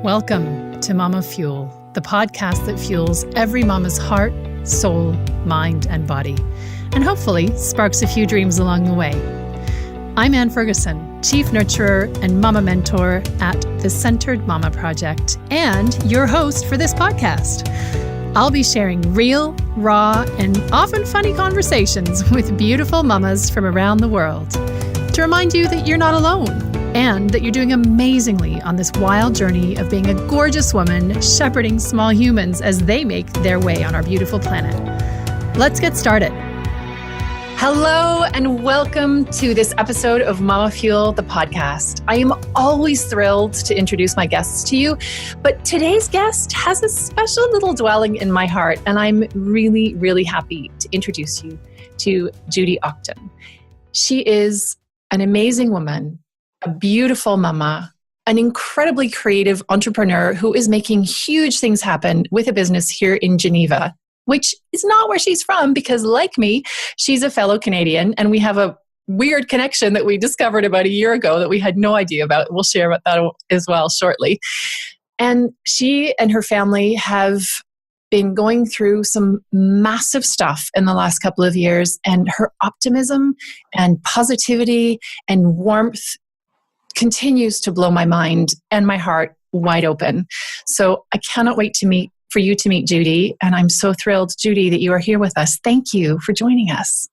Welcome to MamaFuel, the podcast that fuels every mama's heart, soul, mind, and body, and hopefully sparks a few dreams along the way. I'm Anne Ferguson, Chief Nurturer and Mama Mentor at the Centered Mama Project, and your host for this podcast. I'll be sharing real, raw, and often funny conversations with beautiful mamas from around the world to remind you that you're not alone and that you're doing amazingly on this wild journey of being a gorgeous woman shepherding small humans as they make their way on our beautiful planet. Let's get started. Hello and welcome to this episode of MamaFuel, the podcast. I am always thrilled to introduce my guests to you, but today's guest has a special little dwelling in my heart, and I'm really, really happy to introduce you to Judy Okten. She is an amazing woman, a beautiful mama, an incredibly creative entrepreneur who is making huge things happen with a business here in Geneva, which is not where she's from because, like me, she's a fellow Canadian, and we have a weird connection that we discovered about a year ago that we had no idea about. We'll share about that as well shortly. And she and her family have been going through some massive stuff in the last couple of years, and her optimism and positivity and warmth continues to blow my mind and my heart wide open. So I cannot wait for you to meet Judy, and I'm so thrilled, Judy, that you are here with us. Thank you for joining us.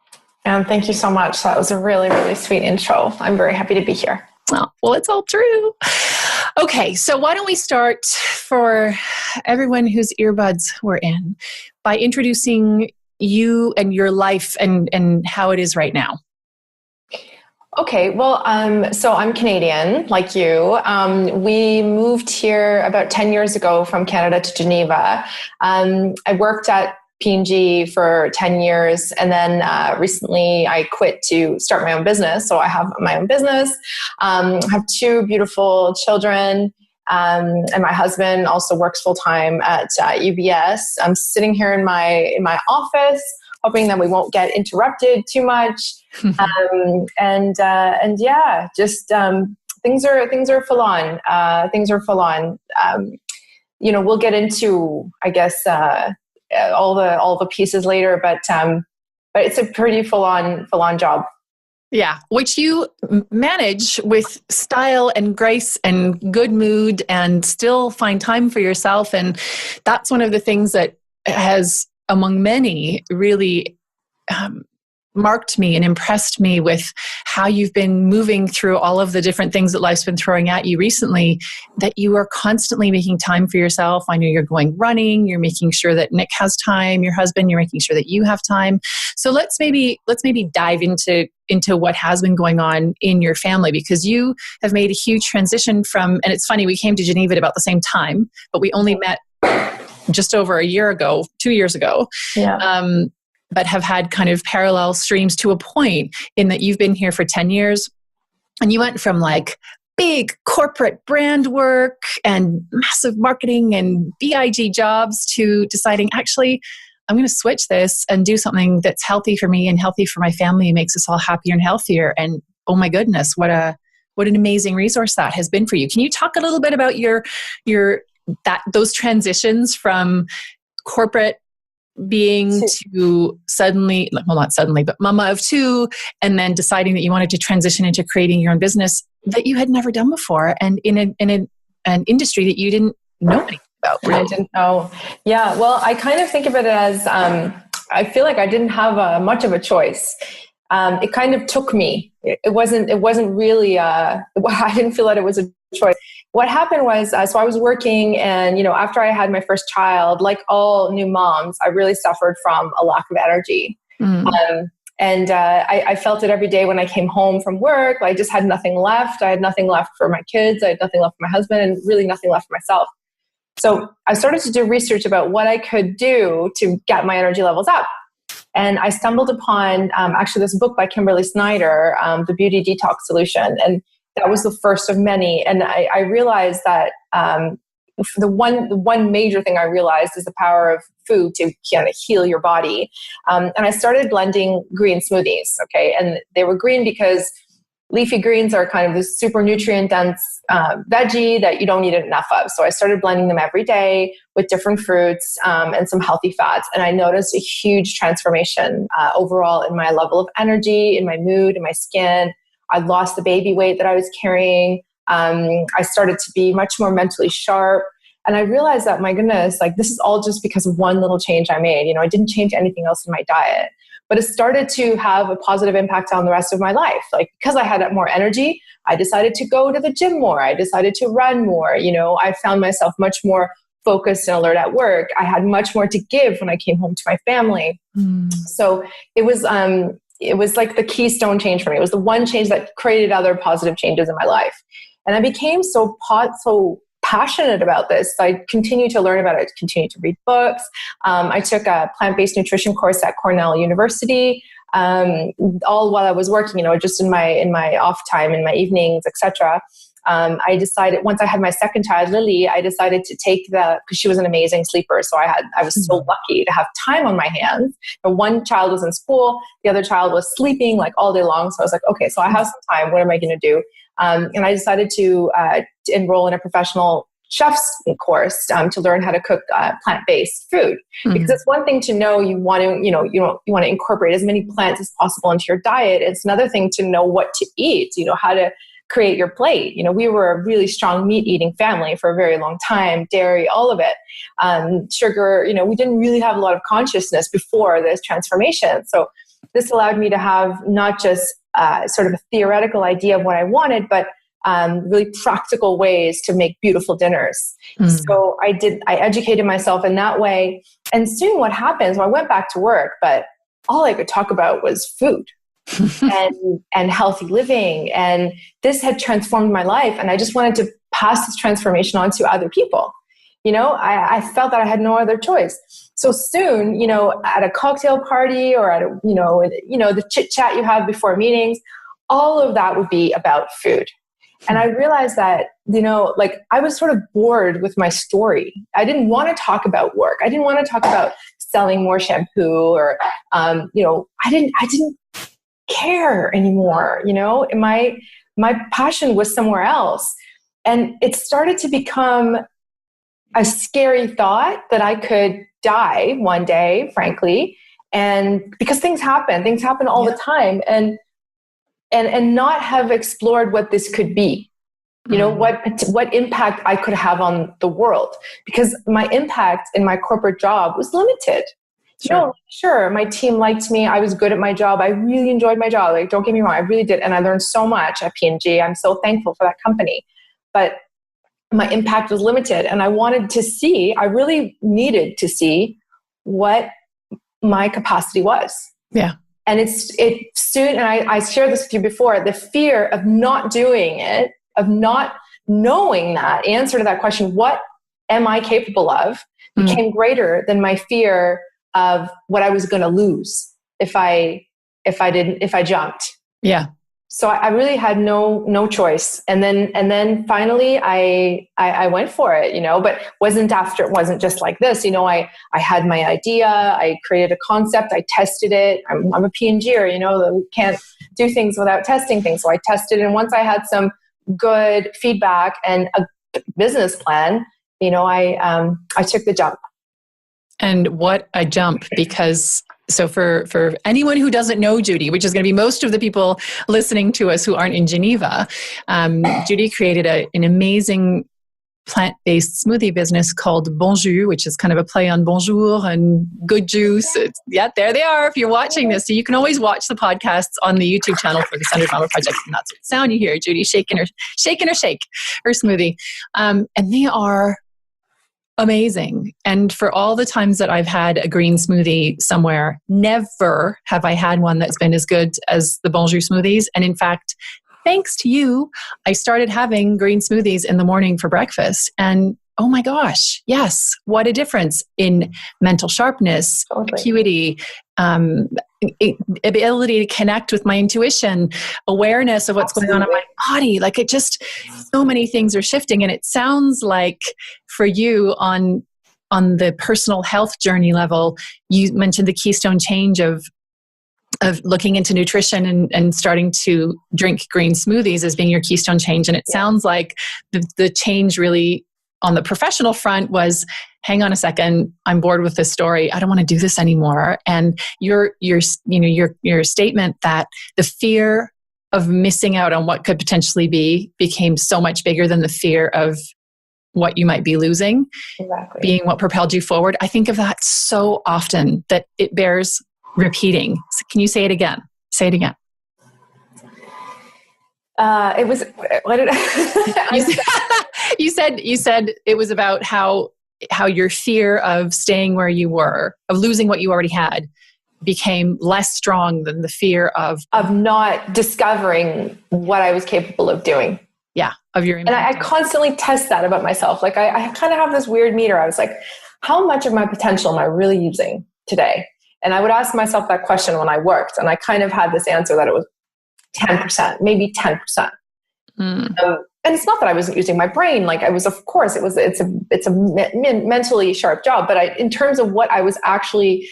Thank you so much. That was a really, really sweet intro. I'm very happy to be here. Oh, well, it's all true. Okay, so why don't we start, for everyone whose earbuds were in, by introducing you and your life and how it is right now. Okay, well, so I'm Canadian, like you. We moved here about 10 years ago from Canada to Geneva. I worked at P&G for 10 years, and then recently I quit to start my own business. So I have my own business. I have two beautiful children, and my husband also works full-time at UBS. I'm sitting here in my office, hoping that we won't get interrupted too much. And yeah, just things are full on. Things are full on. We'll get into, I guess, all the pieces later, but it's a pretty full on job. Yeah, which you manage with style and grace and good mood, and still find time for yourself. And that's one of the things that has, among many, really marked me and impressed me with how you've been moving through all of the different things that life's been throwing at you recently, that you are constantly making time for yourself. I know you're going running, you're making sure that Nick has time, your husband, you're making sure that you have time. So let's maybe dive into what has been going on in your family, because you have made a huge transition from, and it's funny, we came to Geneva at about the same time, but we only met just over a year ago, 2 years ago. Yeah. But have had kind of parallel streams to a point in that you've been here for 10 years, and you went from like big corporate brand work and massive marketing and BIG jobs to deciding, actually, I'm going to switch this and do something that's healthy for me and healthy for my family and makes us all happier and healthier. And oh my goodness, what an amazing resource that has been for you. Can you talk a little bit about those transitions from corporate being to suddenly, well, not suddenly, but mama of two, and then deciding that you wanted to transition into creating your own business that you had never done before, and in an industry that you didn't know anything about? Really? I didn't know. Yeah, well, I kind of think of it as, I feel like I didn't have much of a choice. It kind of took me. It wasn't really, I didn't feel that it was a choice. What happened was, so I was working, and, after I had my first child, like all new moms, I really suffered from a lack of energy. I felt it every day when I came home from work. I just had nothing left. I had nothing left for my kids. I had nothing left for my husband, and really nothing left for myself. So I started to do research about what I could do to get my energy levels up. And I stumbled upon actually this book by Kimberly Snyder, The Beauty Detox Solution. And that was the first of many. And I realized that the one major thing I realized is the power of food to kind of heal your body. And I started blending green smoothies. Okay. And they were green because leafy greens are kind of this super nutrient dense veggie that you don't need enough of. So I started blending them every day with different fruits and some healthy fats. And I noticed a huge transformation overall in my level of energy, in my mood, in my skin. I lost the baby weight that I was carrying. I started to be much more mentally sharp. And I realized that, my goodness, like this is all just because of one little change I made. You know, I didn't change anything else in my diet, but it started to have a positive impact on the rest of my life. Like because I had more energy, I decided to go to the gym more. I decided to run more. You know, I found myself much more focused and alert at work. I had much more to give when I came home to my family. So it was like the keystone change for me. It was the one change that created other positive changes in my life. And I became so passionate about this. I continue to learn about it, continue to read books. I took a plant-based nutrition course at Cornell University, all while I was working, you know, just in my off time, in my evenings, etc. I decided, once I had my second child, Lily, I decided to take because she was an amazing sleeper. So I was so lucky to have time on my hands. And one child was in school, the other child was sleeping like all day long. So I was like, okay, so I have some time. What am I going to do? And I decided to enroll in a professional chef's course to learn how to cook plant-based food. Because it's one thing to know you want to incorporate as many plants as possible into your diet. It's another thing to know what to eat, you know, how to create your plate. You know, we were a really strong meat-eating family for a very long time, dairy, all of it. Sugar, you know, we didn't really have a lot of consciousness before this transformation. So this allowed me to have not just sort of a theoretical idea of what I wanted, but really practical ways to make beautiful dinners. So I educated myself in that way. And soon what happens, I went back to work, but all I could talk about was food and healthy living. And this had transformed my life. And I just wanted to pass this transformation on to other people. You know, I felt that I had no other choice. So soon, you know, at a cocktail party or at a, you know, the chit chat you have before meetings, all of that would be about food. And I realized that, you know, like I was sort of bored with my story. I didn't want to talk about work. I didn't want to talk about selling more shampoo or, you know, I didn't care anymore. You know, my passion was somewhere else. And it started to become a scary thought that I could die one day, frankly. And because things happen all the time. And not have explored what this could be, you know, what impact I could have on the world, because my impact in my corporate job was limited. Sure. You know, sure, my team liked me. I was good at my job. I really enjoyed my job. Like, don't get me wrong, I really did. And I learned so much at P&G. I'm so thankful for that company. But my impact was limited. And I really needed to see what my capacity was. Yeah. And it soon, and I shared this with you before, the fear of not doing it, of not knowing that answer to that question, what am I capable of, became greater than my fear of what I was going to lose if I jumped. Yeah. So I really had no choice. And then finally I went for it, you know, but it wasn't just like this, you know, I had my idea, I created a concept, I tested it. I'm a P&Ger, you know, we can't do things without testing things. So I tested, and once I had some good feedback and a business plan, you know, I took the jump. And what a jump, because so for anyone who doesn't know Judy, which is going to be most of the people listening to us who aren't in Geneva, Judy created an amazing plant-based smoothie business called Bonjour, which is kind of a play on bonjour and good juice. Yeah, there they are if you're watching this. So you can always watch the podcasts on the YouTube channel for the Centered Mama Project. And that's what sound you hear, Judy shaking her smoothie. And they are amazing. And for all the times that I've had a green smoothie somewhere, never have I had one that's been as good as the Bonjour smoothies. And in fact, thanks to you, I started having green smoothies in the morning for breakfast. And oh my gosh, yes, what a difference in mental sharpness, acuity, ability to connect with my intuition, awareness of what's going on in my body. Like it just, so many things are shifting. And it sounds like for you on the personal health journey level, you mentioned the keystone change of of looking into nutrition and starting to drink green smoothies as being your keystone change. And it sounds like the change really on the professional front was, hang on a second, I'm bored with this story. I don't want to do this anymore. And your statement that the fear of missing out on what could potentially be became so much bigger than the fear of what you might be losing, being what propelled you forward. I think of that so often that it bears repeating. So can you say it again? Say it again. It was, what did I you said it was about how your fear of staying where you were, of losing what you already had, became less strong than the fear of not discovering what I was capable of doing. Yeah, of your impact. And I constantly test that about myself. Like I kind of have this weird meter. I was like, how much of my potential am I really using today? And I would ask myself that question when I worked, and I kind of had this answer that it was 10%, maybe 10%. And it's not that I wasn't using my brain. Like I was, of course, it's a mentally sharp job. But in terms of what I was actually,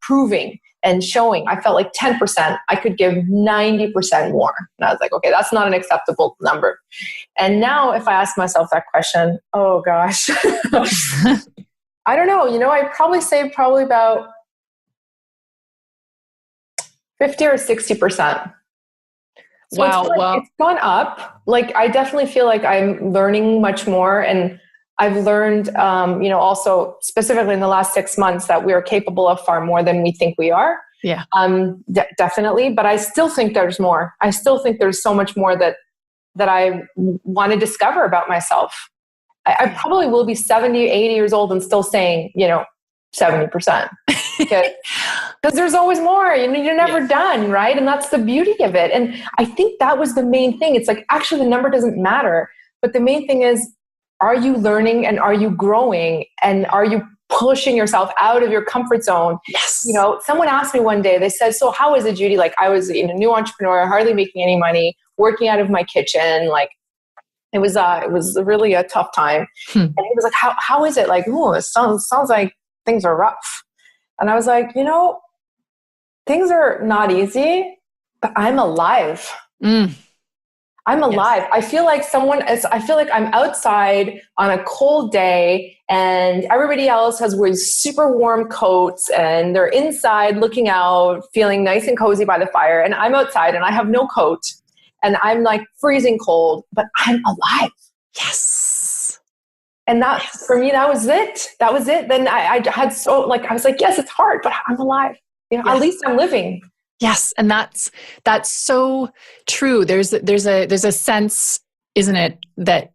proving and showing, I felt like 10%, I could give 90% more. And I was like, okay, that's not an acceptable number. And now if I ask myself that question, oh gosh, I don't know. I'd probably say about 50 or 60%. So wow. It's gone up. Like, I definitely feel like I'm learning much more. And I've learned, also specifically in the last 6 months that we are capable of far more than we think we are. Yeah. Definitely. But I still think there's more. I still think there's so much more that I want to discover about myself. I probably will be 70, 80 years old and still saying, 70%. Because there's always more, you're never done, right? And that's the beauty of it. And I think that was the main thing. It's like, actually the number doesn't matter, but the main thing is, are you learning and are you growing and are you pushing yourself out of your comfort zone? Yes. Someone asked me one day, they said, so how is it, Judy? Like, I was a new entrepreneur, hardly making any money, working out of my kitchen. Like, it was really a tough time. And he was like, how is it? Like, it sounds like things are rough. And I was like, things are not easy, but I'm alive. I'm alive. Yes. I feel like I'm outside on a cold day and everybody else has wearing super warm coats and they're inside looking out, feeling nice and cozy by the fire. And I'm outside and I have no coat and I'm like freezing cold, but I'm alive. Yes. And for me, that was it. Then I was like, yes, it's hard, but I'm alive. At least I'm living. Yes. And that's so true. There's a sense, isn't it, that,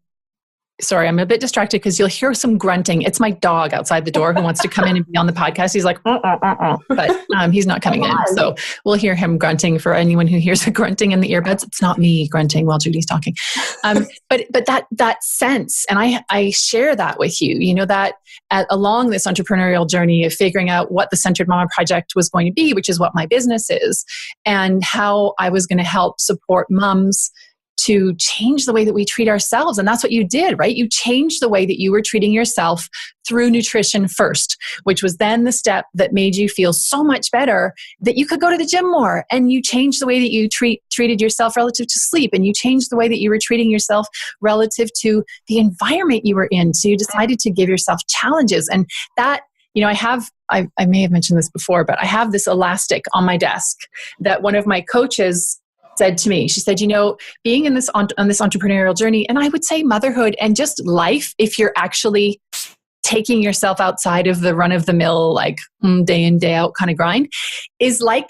sorry, I'm a bit distracted because you'll hear some grunting. It's my dog outside the door who wants to come in and be on the podcast. He's like, but he's not coming in. So we'll hear him grunting. For anyone who hears a grunting in the earbuds, it's not me grunting while Judy's talking. But that sense, and I share that with you, that along this entrepreneurial journey of figuring out what the Centered Mama Project was going to be, which is what my business is, and how I was going to help support moms to change the way that we treat ourselves. And that's what you did, right? You changed the way that you were treating yourself through nutrition first, which was then the step that made you feel so much better that you could go to the gym more. And you changed the way that you treated yourself relative to sleep. And you changed the way that you were treating yourself relative to the environment you were in. So you decided to give yourself challenges. And that, I may have mentioned this before, but I have this elastic on my desk that one of my coaches said to me. She said, being in this on this entrepreneurial journey, and I would say motherhood and just life, if you're actually taking yourself outside of the run of the mill, like day in, day out kind of grind, is like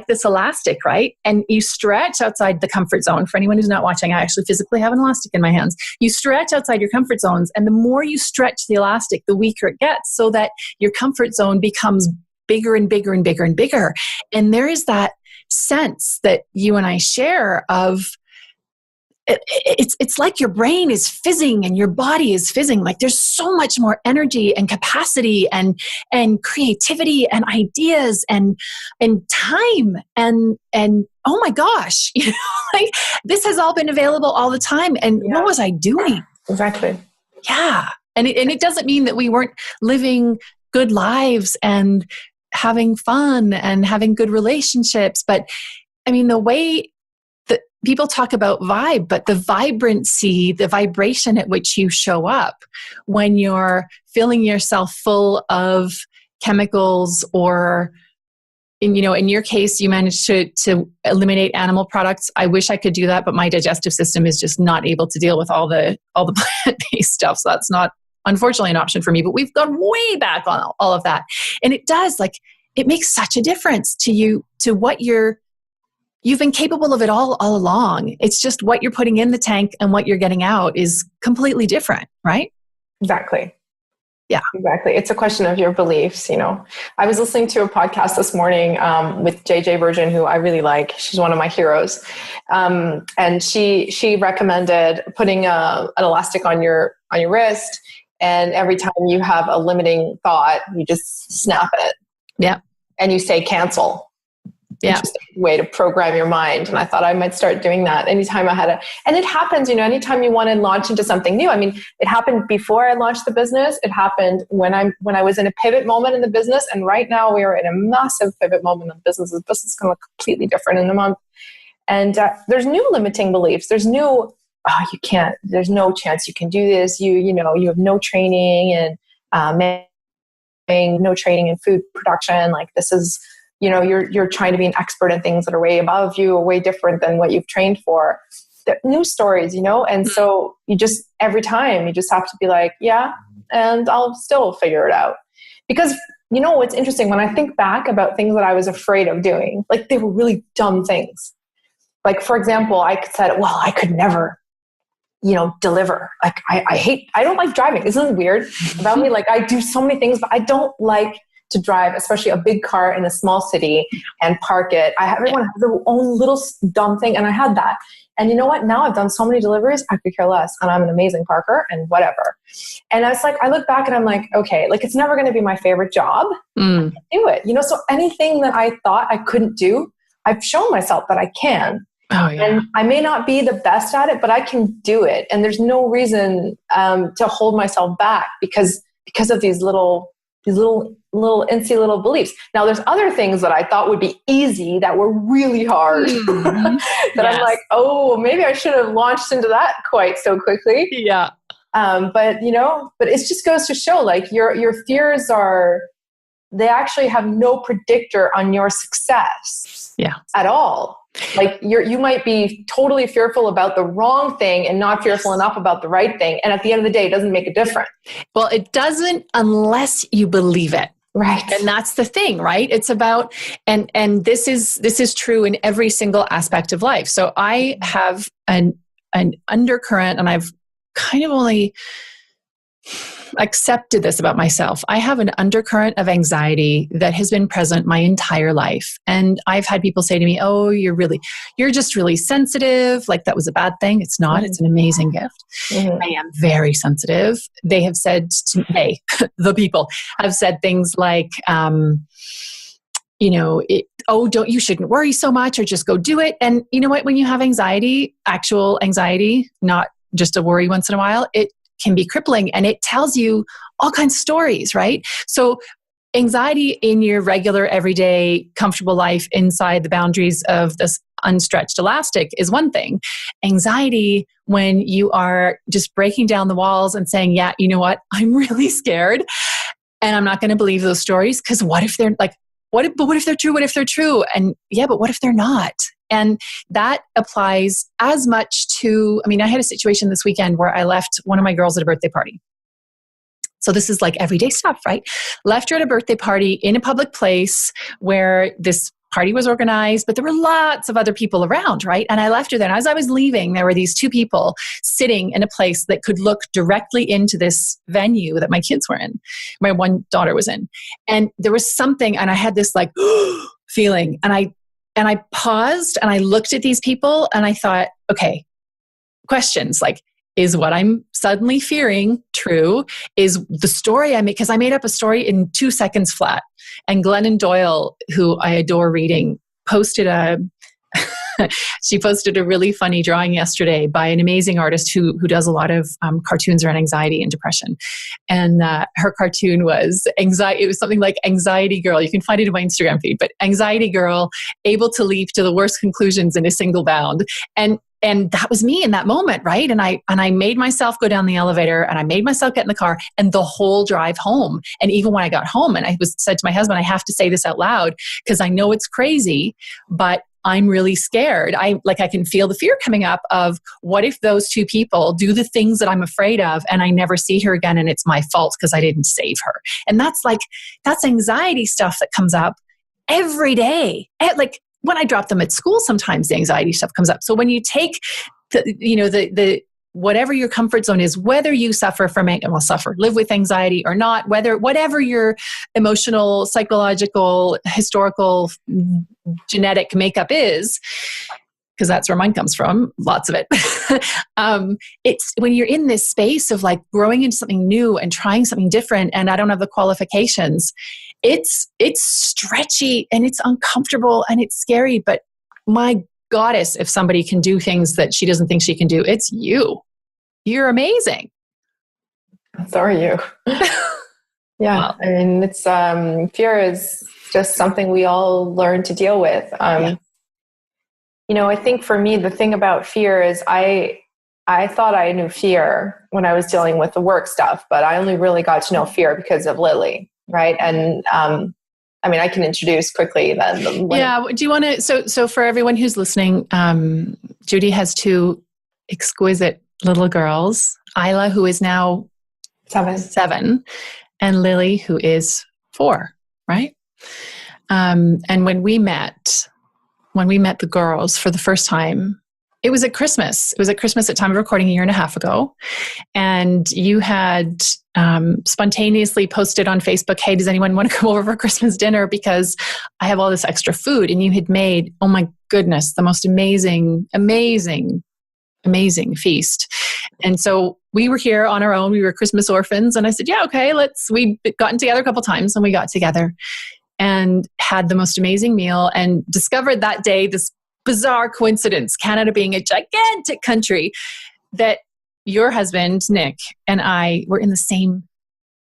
this elastic, right? And you stretch outside the comfort zone. For anyone who's not watching, I actually physically have an elastic in my hands. You stretch outside your comfort zones, and the more you stretch the elastic, the weaker it gets, so that your comfort zone becomes bigger and bigger and bigger and bigger. And there is that sense that you and I share of it's like your brain is fizzing and your body is fizzing. Like there's so much more energy and capacity and creativity and ideas and time and oh my gosh, like this has all been available all the time. And what was I doing? Exactly. Yeah. And it doesn't mean that we weren't living good lives and having fun and having good relationships. But I mean, the way that people talk about vibe, but the vibrancy, the vibration at which you show up when you're filling yourself full of chemicals, or in your case, you managed to eliminate animal products. I wish I could do that, but my digestive system is just not able to deal with all the plant-based stuff. So that's not, unfortunately, an option for me. But we've gone way back on all of that, and it does, like, it makes such a difference to you, to what you've been capable of it all along. It's just what you're putting in the tank and what you're getting out is completely different, right? Exactly. Yeah, exactly. It's a question of your beliefs. I was listening to a podcast this morning with JJ Virgin, who I really like. She's one of my heroes. And she recommended putting an elastic on your wrist. And every time you have a limiting thought, you just snap it. Yeah. And you say cancel. Yeah. Interesting way to program your mind. And I thought I might start doing that anytime I had and it happens, anytime you want to launch into something new. I mean, it happened before I launched the business. It happened when I was in a pivot moment in the business. And right now we are in a massive pivot moment in the business. The business is going to look completely different in a month. And there's new limiting beliefs. There's new, you can't, there's no chance you can do this. You have no training and no training in food production. Like, this is, you're trying to be an expert in things that are way above you or way different than what you've trained for. They're new stories, and so every time you just have to be like, yeah, and I'll still figure it out. Because what's interesting, when I think back about things that I was afraid of doing, like, they were really dumb things. Like, for example, I said, well, I could never, deliver. Like, I don't like driving. Isn't it weird about me? Like, I do so many things, but I don't like to drive, especially a big car in a small city and park it. Everyone has their own little dumb thing. And I had that. And you know what? Now I've done so many deliveries, I could care less. And I'm an amazing parker and whatever. And I was like, I look back and I'm like, okay, like, it's never going to be my favorite job. I can do it. So anything that I thought I couldn't do, I've shown myself that I can. Oh, yeah. And I may not be the best at it, but I can do it. And there's no reason to hold myself back because of these little incy little beliefs. Now, there's other things that I thought would be easy that were really hard. That I'm like, oh, maybe I should have launched into that quite so quickly. Yeah. But it just goes to show, like, your fears they actually have no predictor on your success. Yeah. At all. Like, you might be totally fearful about the wrong thing and not fearful enough about the right thing. And at the end of the day, it doesn't make a difference. Well, it doesn't unless you believe it. Right. And that's the thing, right? It's about, and this is true in every single aspect of life. So I have an undercurrent, and I've kind of only accepted this about myself. I have an undercurrent of anxiety that has been present my entire life. And I've had people say to me, oh, you're just really sensitive. Like, that was a bad thing. It's not. It's an amazing gift. I am very sensitive. They have said to me, the people have said things like, you shouldn't worry so much, or just go do it. And you know what? When you have anxiety, actual anxiety, not just a worry once in a while, it can be crippling, and it tells you all kinds of stories, right? So anxiety in your regular, everyday, comfortable life inside the boundaries of this unstretched elastic is one thing. Anxiety when you are just breaking down the walls and saying, yeah, you know what? I'm really scared, and I'm not going to believe those stories, because what if they're like, what if they're true? What if they're true? And yeah, but what if they're not? And that applies as much to, I had a situation this weekend where I left one of my girls at a birthday party. So this is like everyday stuff, right? Left her at a birthday party in a public place where this party was organized, but there were lots of other people around, right? And I left her there. And as I was leaving, there were these two people sitting in a place that could look directly into this venue that my kids were in, my one daughter was in. And there was something, and I had this like feeling, and I paused and I looked at these people and I thought, okay, questions like, is what I'm suddenly fearing true? Is the story I made, because I made up a story in 2 seconds flat. And Glennon Doyle, who I adore reading, posted a she posted a really funny drawing yesterday by an amazing artist who does a lot of cartoons around anxiety and depression. And her cartoon was anxiety. It was something like Anxiety Girl. You can find it in my Instagram feed, but Anxiety Girl able to leap to the worst conclusions in a single bound. And that was me in that moment, right? And I made myself go down the elevator, and I made myself get in the car, and the whole drive home. And even when I got home, and I said to my husband, I have to say this out loud because I know it's crazy, but I'm really scared. I can feel the fear coming up of what if those two people do the things that I'm afraid of, and I never see her again, and it's my fault because I didn't save her. And that's anxiety stuff that comes up every day. When I drop them at school, sometimes the anxiety stuff comes up. So when you take the whatever your comfort zone is, whether you live with anxiety or not, whatever your emotional, psychological, historical, genetic makeup is, because that's where mine comes from, lots of it. It's when you're in this space of like growing into something new and trying something different, and I don't have the qualifications. It's stretchy and it's uncomfortable and it's scary, but my goddess, if somebody can do things that she doesn't think she can do, it's you. You're amazing. So are you. Yeah. Wow. I mean, it's fear is just something we all learn to deal with. I think for me, the thing about fear is I thought I knew fear when I was dealing with the work stuff, but I only really got to know fear because of Lily. Right. And, I can introduce quickly then. Yeah. Do you want to, so for everyone who's listening, Judy has two exquisite little girls, Isla, who is now 7, and Lily, who is 4. Right. And when we met the girls for the first time, it was at Christmas. It was at Christmas at time of recording a year and a half ago. And you had spontaneously posted on Facebook, hey, does anyone want to come over for Christmas dinner? Because I have all this extra food. And you had made, oh my goodness, the most amazing feast. And so we were here on our own. We were Christmas orphans. And I said, yeah, okay, we'd gotten together a couple times, and we got together and had the most amazing meal and discovered that day this bizarre coincidence, Canada being a gigantic country, that your husband, Nick, and I were in the same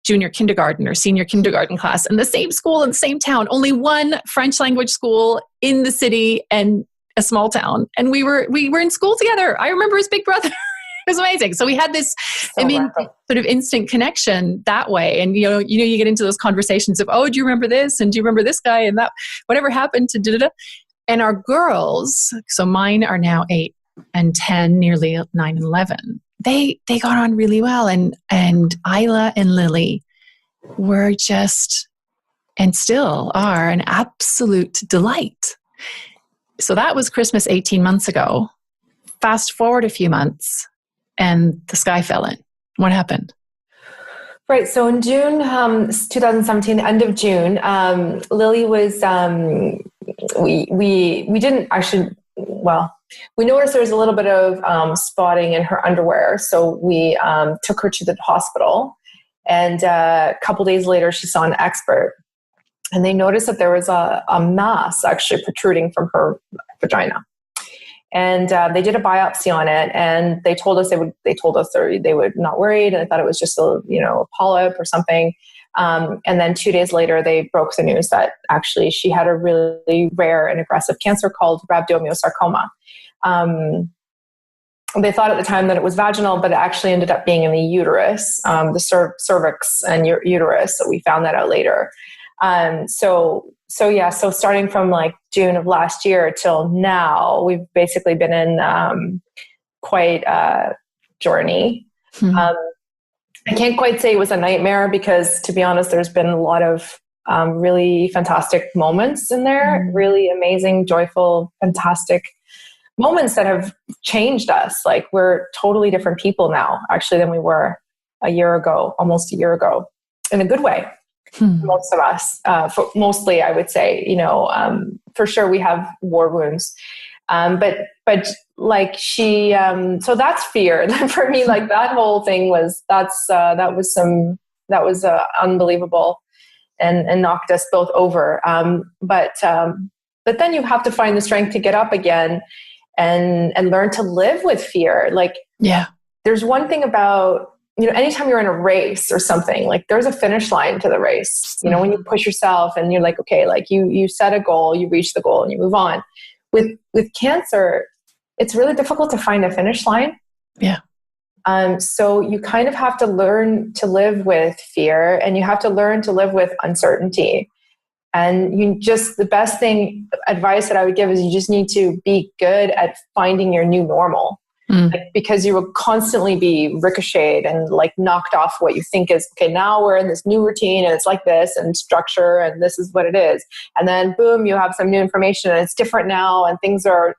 junior kindergarten or senior kindergarten class in the same school in the same town, only one French language school in the city and a small town. And we were in school together. I remember his big brother. It was amazing. So we had this, sort of instant connection that way. And, you get into those conversations of, oh, do you remember this? And do you remember this guy? And that, whatever happened to da-da-da. And our girls, so mine are now 8 and 10, nearly 9 and 11. They got on really well. And Isla and Lily were just, and still are, an absolute delight. So that was Christmas 18 months ago. Fast forward a few months, and the sky fell in. What happened? Right. So in June 2017, end of June, Lily was, we didn't actually, we noticed there was a little bit of spotting in her underwear. So we took her to the hospital, and a couple days later, she saw an expert, and they noticed that there was a mass actually protruding from her vagina. And they did a biopsy on it, and they told us they were not worried, and they thought it was just a polyp or something. And then 2 days later, they broke the news that actually she had a really rare and aggressive cancer called rhabdomyosarcoma. They thought at the time that it was vaginal, but it actually ended up being in the uterus, the cervix and uterus. So we found that out later. So starting from like June of last year till now, we've basically been in quite a journey. Mm-hmm. I can't quite say it was a nightmare because, to be honest, there's been a lot of really fantastic moments in there, mm-hmm. really amazing, joyful, fantastic moments that have changed us. Like, we're totally different people now, actually, than we were almost a year ago, in a good way. Most of us, mostly, I would say, for sure we have war wounds. But like she, so that's fear. For me, like that whole thing was, that was unbelievable and knocked us both over. But But then you have to find the strength to get up again and learn to live with fear. Like, there's one thing about, anytime you're in a race or something, like there's a finish line to the race. When you push yourself and you're like, okay, like you set a goal, you reach the goal and you move on. With cancer, it's really difficult to find a finish line. Yeah. So you kind of have to learn to live with fear, and you have to learn to live with uncertainty. And the best advice that I would give is you just need to be good at finding your new normal. Because you will constantly be ricocheted and like knocked off what you think is, okay, now we're in this new routine and it's like this and structure and this is what it is. And then boom, you have some new information and it's different now and things are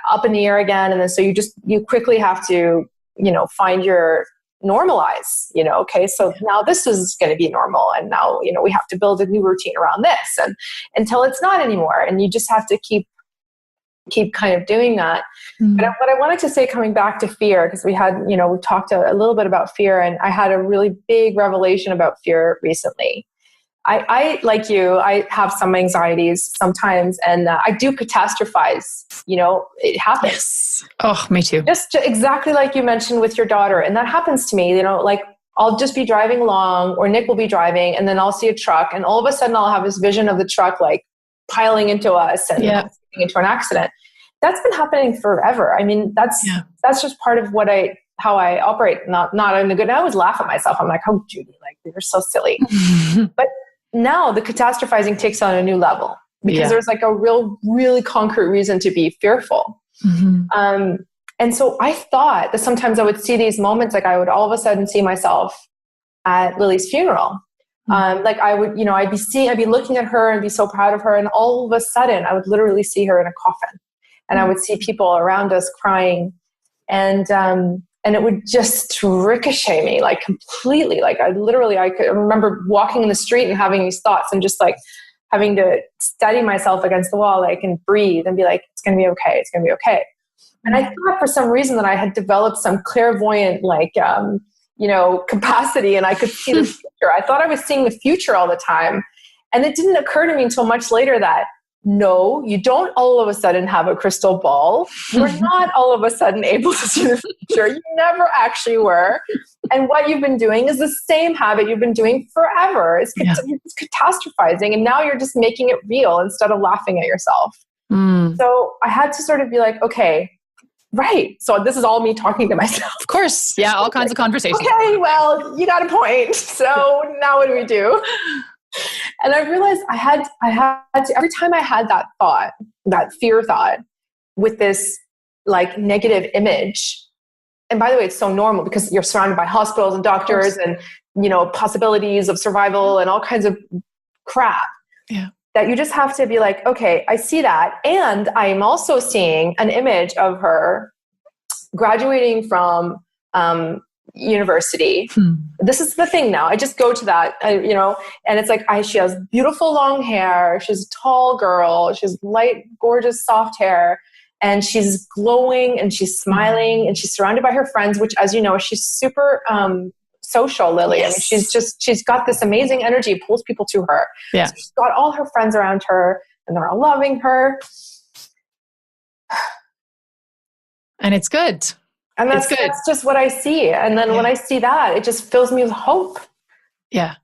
up in the air again. And then so you quickly have to, find your normalize, okay, so now this is going to be normal. And now, we have to build a new routine around this and until it's not anymore. And you just have to keep kind of doing that. But what I wanted to say, coming back to fear, because we talked a little bit about fear, and I had a really big revelation about fear recently. I like you, I have some anxieties sometimes, and I do catastrophize. It happens. Yes. Oh, me too. Just exactly like you mentioned with your daughter. And that happens to me, like I'll just be driving along, or Nick will be driving, and then I'll see a truck, and all of a sudden I'll have this vision of the truck like piling into us and into an accident. That's been happening forever. I mean, that's just part of how I operate. Not in a good. I always laugh at myself. I'm like, oh, Judy, like you're so silly. But now the catastrophizing takes on a new level because there's like a really concrete reason to be fearful. And so I thought that sometimes I would see these moments, like I would all of a sudden see myself at Lily's funeral. Like I would, I'd be looking at her and be so proud of her. And all of a sudden I would literally see her in a coffin, and I would see people around us crying, and it would just ricochet me like completely. Like I could remember walking in the street and having these thoughts and just like having to steady myself against the wall, like, and breathe and be like, it's going to be okay. It's going to be okay. And I thought for some reason that I had developed some clairvoyant, capacity, and I could see the future. I thought I was seeing the future all the time. And it didn't occur to me until much later that no, you don't all of a sudden have a crystal ball. You're not all of a sudden able to see the future. You never actually were. And what you've been doing is the same habit you've been doing forever. It's catastrophizing. And now you're just making it real instead of laughing at yourself. So I had to sort of be like, okay, right. So this is all me talking to myself. Of course. Yeah. All kinds of conversations. Okay. Well, you got a point. So now what do we do? And I realized I had to, every time I had that thought, that fear thought with this like negative image. And by the way, it's so normal because you're surrounded by hospitals and doctors and, possibilities of survival and all kinds of crap. Yeah. That you just have to be like, okay, I see that. And I'm also seeing an image of her graduating from university. This is the thing now. I just go to that, and it's like, she has beautiful long hair. She's a tall girl. She has light, gorgeous, soft hair. And she's glowing and she's smiling and she's surrounded by her friends, which, as you know, she's super social, Lily. Yes. I mean, she's got this amazing energy, pulls people to her. Yeah. So she's got all her friends around her and they're all loving her. And it's good. And that's just what I see. And then when I see that, it just fills me with hope. Yeah.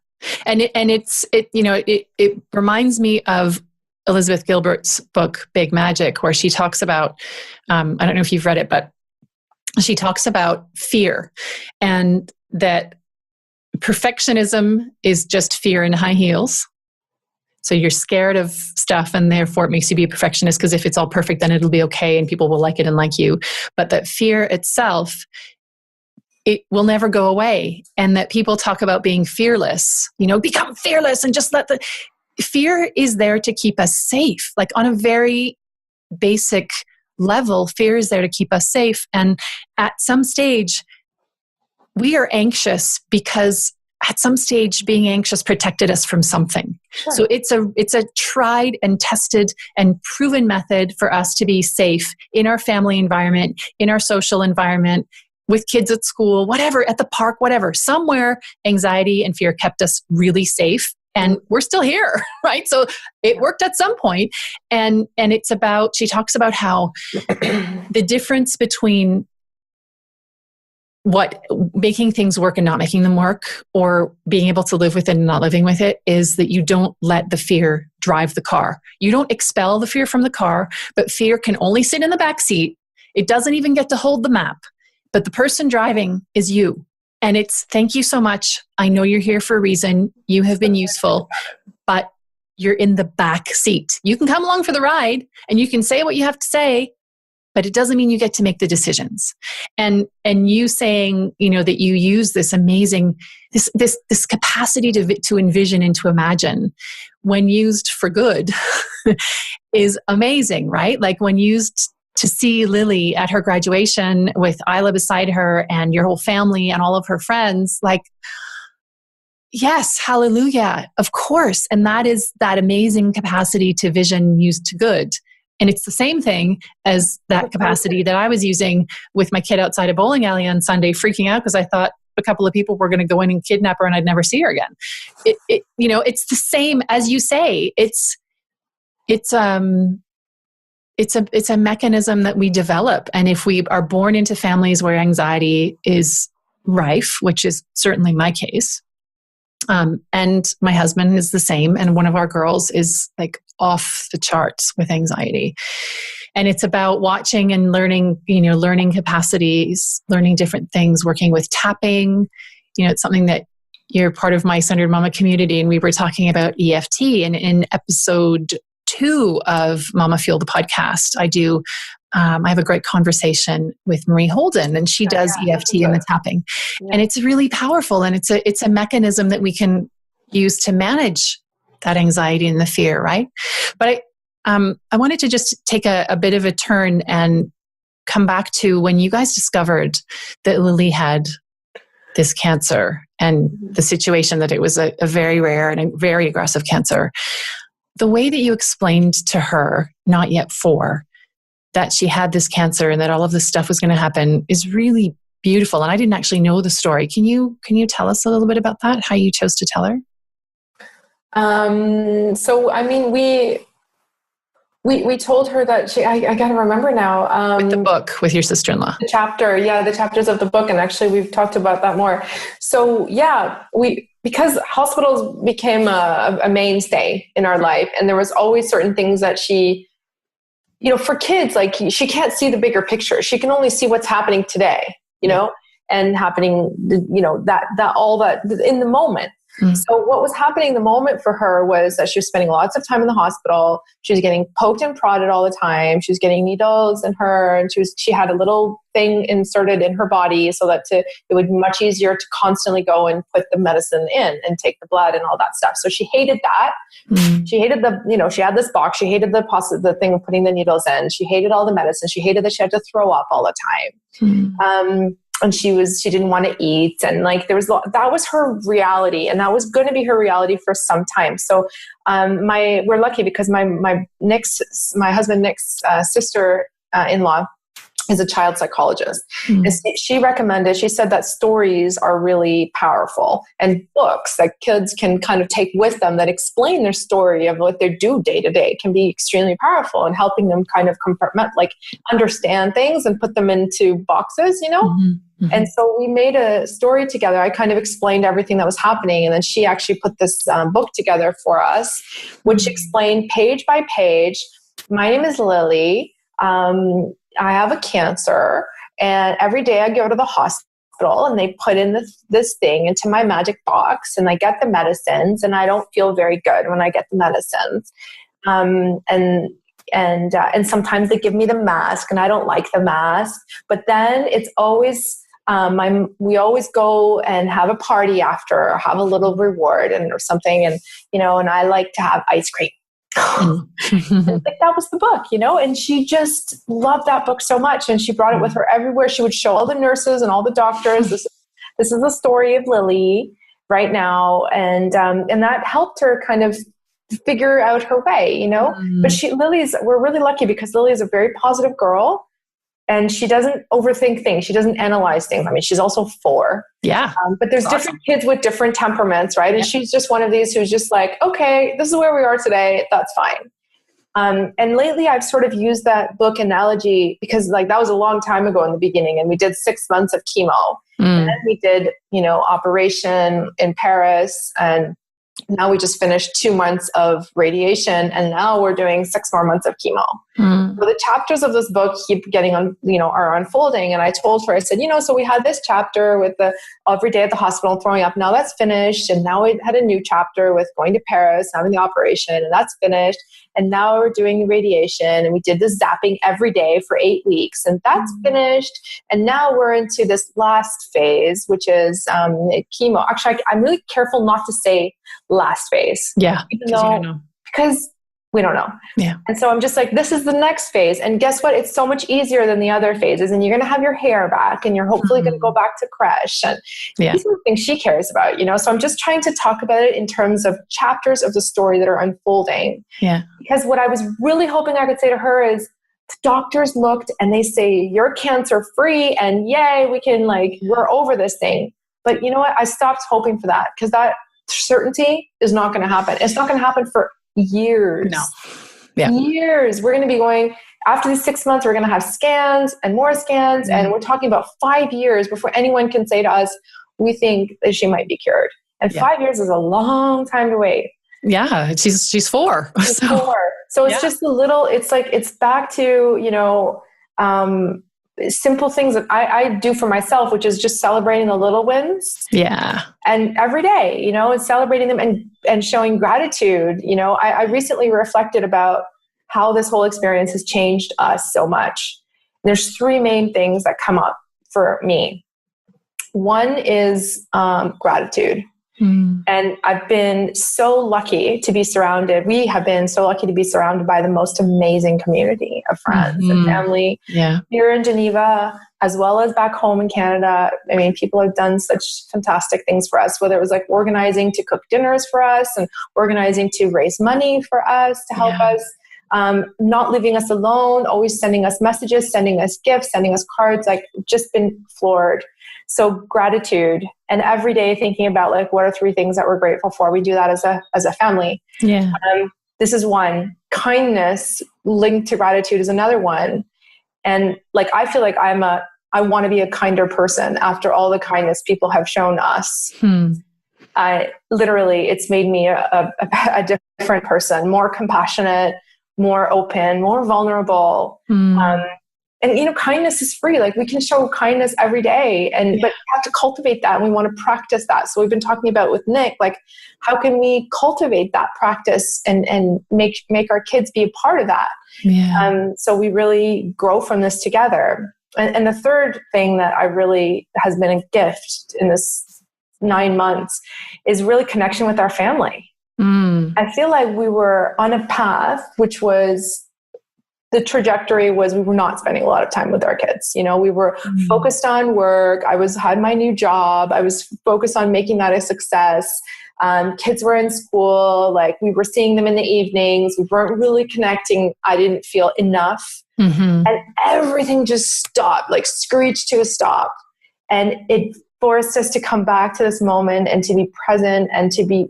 And it reminds me of Elizabeth Gilbert's book, Big Magic, where she talks about, I don't know if you've read it, but she talks about fear and that perfectionism is just fear in high heels. So you're scared of stuff and therefore it makes you be a perfectionist because if it's all perfect, then it'll be okay and people will like it and like you. But that fear itself, it will never go away. And that people talk about being fearless, become fearless and just let fear is there to keep us safe. Like on a very basic level, fear is there to keep us safe. And at some stage, we are anxious because at some stage being anxious protected us from something. Sure. So it's a tried and tested and proven method for us to be safe in our family environment, in our social environment, with kids at school, whatever, at the park, whatever. Somewhere anxiety and fear kept us really safe and we're still here, right? So it worked at some point. And it's about, she talks about how the difference between what making things work and not making them work, or being able to live with it and not living with it, is that you don't let the fear drive the car. You don't expel the fear from the car, but fear can only sit in the back seat. It doesn't even get to hold the map, but the person driving is you. And it's, thank you so much. I know you're here for a reason. You have been useful, but you're in the back seat. You can come along for the ride and you can say what you have to say, but it doesn't mean you get to make the decisions. And you saying, that you use this amazing, this capacity to envision and to imagine, when used for good, is amazing, right? Like when used to see Lily at her graduation with Isla beside her and your whole family and all of her friends, like, yes, hallelujah, of course. And that is that amazing capacity to vision used to good. And it's the same thing as that capacity that I was using with my kid outside a bowling alley on Sunday, freaking out because I thought a couple of people were going to go in and kidnap her and I'd never see her again. It's the same as you say. It's a mechanism that we develop. And if we are born into families where anxiety is rife, which is certainly my case, and my husband is the same, and one of our girls is like off the charts with anxiety. And it's about watching and learning, learning capacities, learning different things, working with tapping. It's something that you're part of my Centered Mama community, and we were talking about EFT. And in episode 2 of MamaFuel, the podcast, I have a great conversation with Marie Holden, and she does EFT and the tapping. Yeah. And it's really powerful. And it's a mechanism that we can use to manage that anxiety and the fear, right? But I wanted to just take a bit of a turn and come back to when you guys discovered that Lily had this cancer and the situation that it was a very rare and a very aggressive cancer. The way that you explained to her, not yet 4, that she had this cancer and that all of this stuff was going to happen is really beautiful. And I didn't actually know the story. Can you tell us a little bit about that? How you chose to tell her? So, I mean, we told her that I got to remember now. With the book, with your sister-in-law. The chapters of the book. And actually we've talked about that more. So yeah, because hospitals became a mainstay in our life, and there was always certain things that she, for kids, like she can't see the bigger picture. She can only see what's happening today, and happening, that all that in the moment. Mm-hmm. So what was happening in the moment for her was that she was spending lots of time in the hospital. She was getting poked and prodded all the time. She was getting needles in her, and she had a little thing inserted in her body so that it would be much easier to constantly go and put the medicine in and take the blood and all that stuff. So she hated that. Mm-hmm. She hated she had this box. She hated the thing of putting the needles in. She hated all the medicine. She hated that she had to throw up all the time. Mm-hmm. And she didn't want to eat. And like, that was her reality. And that was going to be her reality for some time. So, we're lucky because my husband, Nick's, sister-in-law is a child psychologist. Mm-hmm. And she said that stories are really powerful, and books that kids can kind of take with them that explain their story of what they do day to day can be extremely powerful in helping them kind of understand things and put them into boxes, Mm-hmm. Mm-hmm. And so we made a story together. I kind of explained everything that was happening. And then she actually put this book together for us, which explained page by page, my name is Lily. I have a cancer, and every day I go to the hospital and they put in this thing into my magic box, and I get the medicines, and I don't feel very good when I get the medicines. And sometimes they give me the mask, and I don't like the mask, but then it's always, we always go and have a party after, or have a little reward or something. And, and I like to have ice cream. Like that was the book, and she just loved that book so much. And she brought it with her everywhere. She would show all the nurses and all the doctors, this is the story of Lily right now. And that helped her kind of figure out her way, But we're really lucky because Lily is a very positive girl. And she doesn't overthink things. She doesn't analyze things. I mean, she's also 4. Yeah. But there's different kids with different temperaments, right? And she's just one of these who's just like, okay, this is where we are today. That's fine. And lately I've sort of used that book analogy because like that was a long time ago in the beginning, and we did 6 months of chemo. And then we did, operation in Paris, and now we just finished 2 months of radiation, and now we're doing 6 more months of chemo. So the chapters of this book keep getting on, are unfolding. And I told her, I said, so we had this chapter with the every day at the hospital throwing up. Now that's finished. And now we had a new chapter with going to Paris, having the operation, and that's finished. And now we're doing radiation, and we did this zapping every day for 8 weeks, and that's finished. And now we're into this last phase, which is chemo. Actually, I'm really careful not to say last phase. Yeah. Because we don't know. Yeah. And so I'm just like, this is the next phase. And guess what? It's so much easier than the other phases. And you're going to have your hair back, and you're hopefully going to go back to creche. And these are the things she cares about, So I'm just trying to talk about it in terms of chapters of the story that are unfolding. Yeah. Because what I was really hoping I could say to her is, the doctors looked and they say, you're cancer free, and yay, we can we're over this thing. But you know what? I stopped hoping for that, because that certainty is not going to happen. It's not going to happen for years. No. Yeah. Years. We're going to be going, after these 6 months, we're going to have scans and more scans. And we're talking about 5 years before anyone can say to us, we think that she might be cured. And 5 years is a long time to wait. Yeah. She's 4. She's 4. So it's just a little, it's back to, simple things that I do for myself, which is just celebrating the little wins. Yeah. And every day, and celebrating them and showing gratitude. I recently reflected about how this whole experience has changed us so much. And there's 3 main things that come up for me. One is gratitude. And I've been so lucky to be surrounded. We have been so lucky to be surrounded by the most amazing community of friends and family here in Geneva, as well as back home in Canada. I mean, people have done such fantastic things for us, whether it was organizing to cook dinners for us and organizing to raise money for us to help us, not leaving us alone, always sending us messages, sending us gifts, sending us cards, just been floored. So gratitude, and every day thinking about what are 3 things that we're grateful for. We do that as a family. Yeah. This is one. Kindness linked to gratitude is another one. And I feel like I want to be a kinder person after all the kindness people have shown us. Literally, it's made me a different person, more compassionate, more open, more vulnerable. And, kindness is free. We can show kindness every day, but we have to cultivate that, and we want to practice that. So we've been talking about with Nick, how can we cultivate that practice and make our kids be a part of that? Yeah. So we really grow from this together. And the third thing that I really has been a gift in this 9 months is really connection with our family. I feel like we were on a path, which was, the trajectory was we were not spending a lot of time with our kids. We were focused on work. I had my new job. I was focused on making that a success. Kids were in school. We were seeing them in the evenings. We weren't really connecting. I didn't feel enough. And everything just stopped, screeched to a stop. And it forced us to come back to this moment and to be present and to be,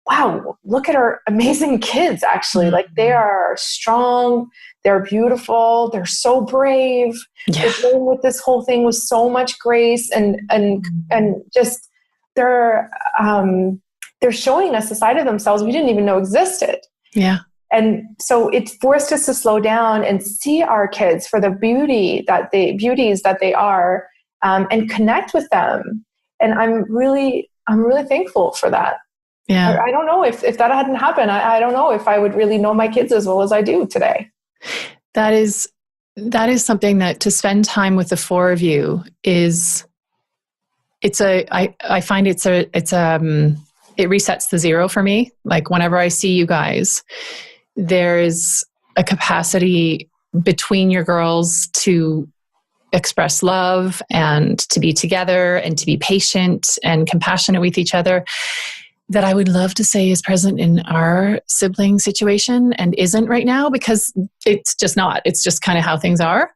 wow, look at our amazing kids, actually. They are strong. They're beautiful. They're so brave. Yeah. They're dealing with this whole thing with so much grace and just they're showing us a side of themselves we didn't even know existed. Yeah. And so it forced us to slow down and see our kids for the beauties that they are, and connect with them. And I'm really thankful for that. Yeah. I don't know if that hadn't happened, I don't know if I would really know my kids as well as I do today. That is something that to spend time with the 4 of you is, I find it resets the 0 for me. Whenever I see you guys, there's a capacity between your girls to express love and to be together and to be patient and compassionate with each other that I would love to say is present in our sibling situation and isn't right now, because it's just not. It's just kind of how things are.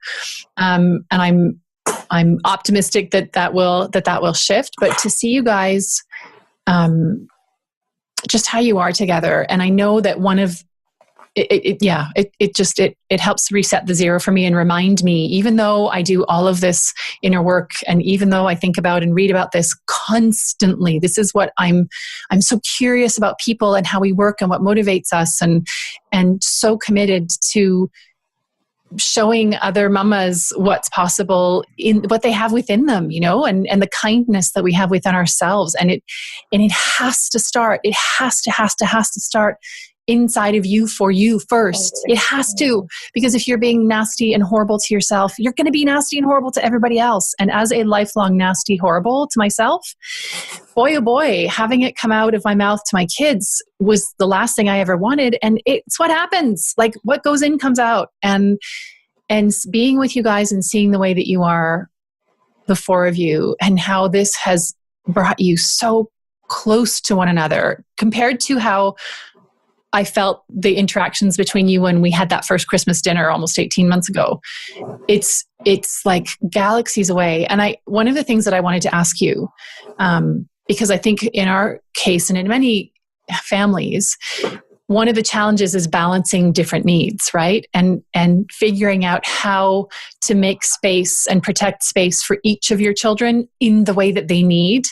And I'm optimistic that will shift. But to see you guys, just how you are together, and I know that one of it helps reset the zero for me and remind me, even though I do all of this inner work, and even though I think about and read about this constantly, this is what I'm so curious about people and how we work and what motivates us, and so committed to showing other mamas what's possible in what they have within them, and the kindness that we have within ourselves. And it has to start. It has to start inside of you, for you first. It has to, because if you're being nasty and horrible to yourself, you're going to be nasty and horrible to everybody else. And as a lifelong nasty, horrible to myself, boy, oh boy, having it come out of my mouth to my kids was the last thing I ever wanted. And it's what happens. Like, what goes in comes out. And being with you guys and seeing the way that you are, the four of you, and how this has brought you so close to one another compared to how I felt the interactions between you when we had that first Christmas dinner almost 18 months ago. It's like galaxies away. And one of the things that I wanted to ask you, because I think in our case and in many families, one of the challenges is balancing different needs, right? And figuring out how to make space and protect space for each of your children in the way that they need,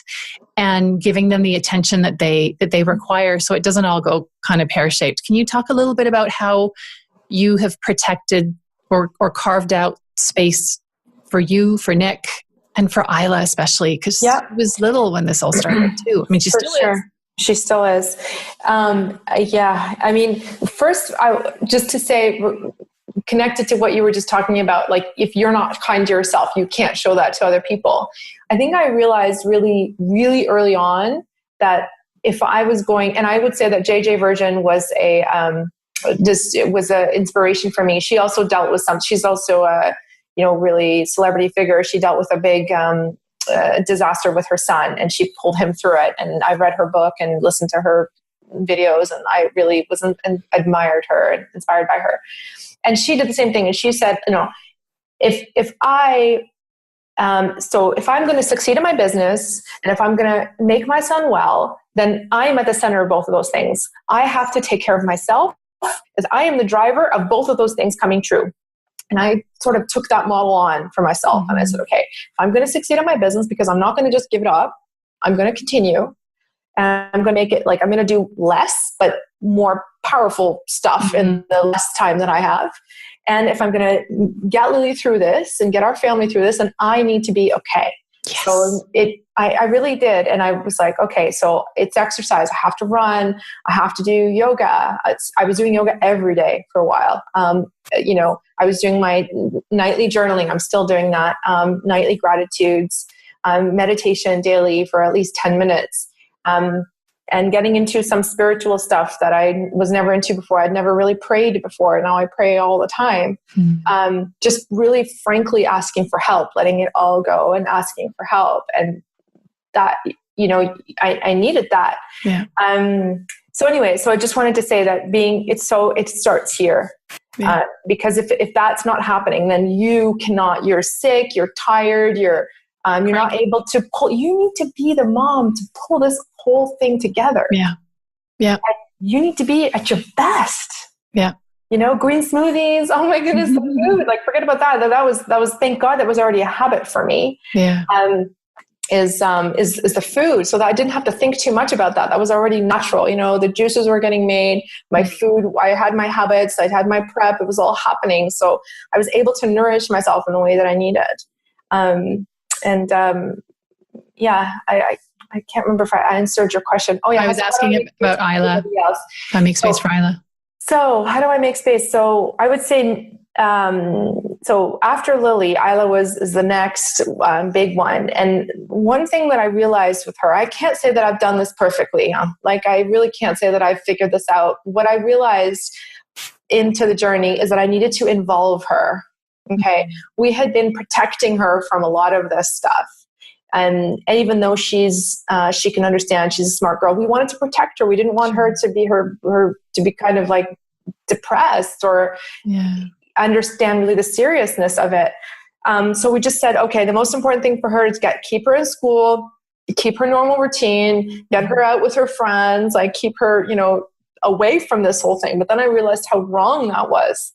and giving them the attention that they require, so it doesn't all go kind of pear-shaped. Can you talk a little bit about how you have protected or carved out space for you, for Nick, and for Isla especially? Because she was little when this all started too. I mean, she still is. She still is. I mean, first, just to say, connected to what you were just talking about, like, if you're not kind to yourself, you can't show that to other people. I think I realized really, really early on that if I was going, and I would say that JJ Virgin was it was an inspiration for me. She also dealt with she's also a, really celebrity figure. She dealt with a big, disaster with her son, and she pulled him through it. And I read her book and listened to her videos, and I really admired her and inspired by her. And she did the same thing. And she said, if I'm going to succeed in my business, and if I'm going to make my son well, then I am at the center of both of those things. I have to take care of myself, as I am the driver of both of those things coming true. And I sort of took that model on for myself. Mm-hmm. And I said, okay, if I'm going to succeed in my business, because I'm not going to just give it up, I'm going to continue. And I'm going to make it I'm going to do less, but more powerful stuff in the less time that I have. And if I'm going to get Lily through this and get our family through this, then I need to be okay. Yes. So I really did. And I was like, okay, so it's exercise. I have to run. I have to do yoga. I was doing yoga every day for a while. I was doing my nightly journaling. I'm still doing that. Nightly gratitudes, meditation daily for at least 10 minutes. And getting into some spiritual stuff that I was never into before. I'd never really prayed before. Now I pray all the time. Mm-hmm. Just really frankly asking for help, letting it all go and asking for help. And that, I needed that. Yeah. So I just wanted to say that it starts here. Yeah. Because if that's not happening, then you're sick, you're tired, you're not able to pull. You need to be the mom to pull this whole thing together. Yeah. Yeah. And you need to be at your best. Yeah. Green smoothies. Oh my goodness. The food. Like, forget about that. That was, thank God, that was already a habit for me. Yeah. Is the food. So that I didn't have to think too much about that. That was already natural. The juices were getting made, my food, I had my habits, I had my prep, it was all happening. So I was able to nourish myself in the way that I needed. I can't remember if I answered your question. Oh yeah. I was asking about Isla. I make space for Isla. So how do I make space? So I would say, so after Lily, Isla is the next big one. And one thing that I realized with her, I can't say that I've done this perfectly. I really can't say that I've figured this out. What I realized into the journey is that I needed to involve her. Okay. We had been protecting her from a lot of this stuff. And even though she can understand, she's a smart girl, we wanted to protect her. We didn't want her to be to be kind of like depressed or understand really the seriousness of it. So we just said, okay, the most important thing for her is keep her in school, keep her normal routine, get her out with her friends, like keep her, away from this whole thing. But then I realized how wrong that was.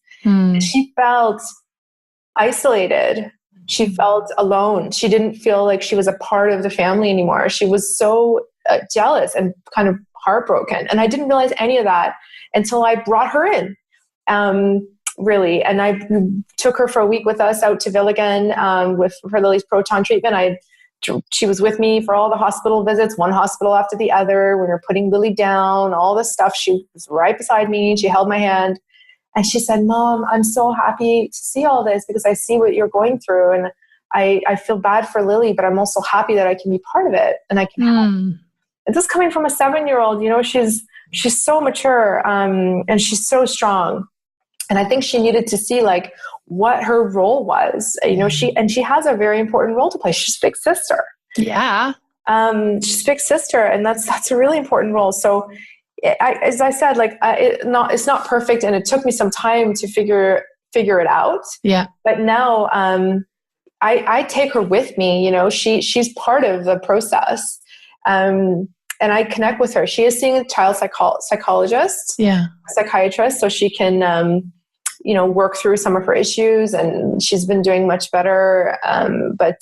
She felt isolated. She felt alone. She didn't feel like she was a part of the family anymore. She was so jealous and kind of heartbroken. And I didn't realize any of that until I brought her in, really. And I took her for a week with us out to Villigan for Lily's proton treatment. She was with me for all the hospital visits, one hospital after the other. We were putting Lily down, all this stuff. She was right beside me. She held my hand. And she said, Mom, I'm so happy to see all this because I see what you're going through. And I feel bad for Lily, but I'm also happy that I can be part of it and I can help. And this coming from a 7-year-old, she's so mature and she's so strong. And I think she needed to see like what her role was. She has a very important role to play. She's big sister. Yeah. She's big sister, and that's a really important role. So as I said, like it's not perfect, and it took me some time to figure it out. Yeah. But now I take her with me. She's part of the process, and I connect with her. She is seeing a child psychologist, psychiatrist, so she can work through some of her issues, and she's been doing much better. But